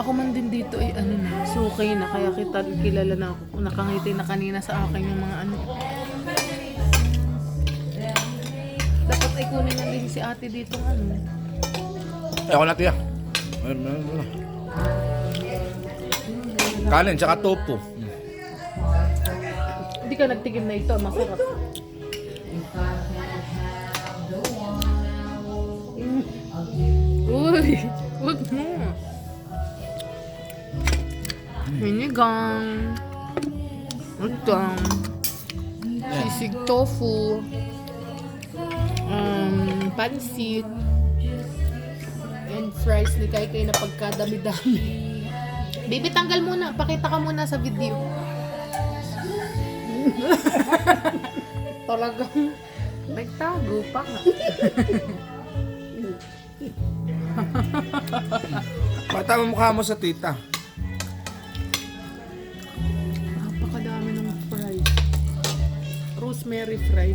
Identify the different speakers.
Speaker 1: Ako man din dito ay ano na, sukay na. Kaya kilala na ako. Nakangiti na kanina sa akin yung mga ano. Dapat ay kunin na din si ate dito ano.
Speaker 2: Ako na tiya. Kanin, tsaka tofu.
Speaker 1: Hindi ka nagtigim na ito, masarap. Uy, wag mo. Minigang. Udang. Sisig tofu. Pansit. And fries ni Kai na pagkadami-dami. Baby, tanggal muna. Pakita ka muna sa video. Talagang nagtago pa nga.
Speaker 2: Bata mo mukha mo sa tita.
Speaker 1: Napakadami ng fries. Rosemary fries.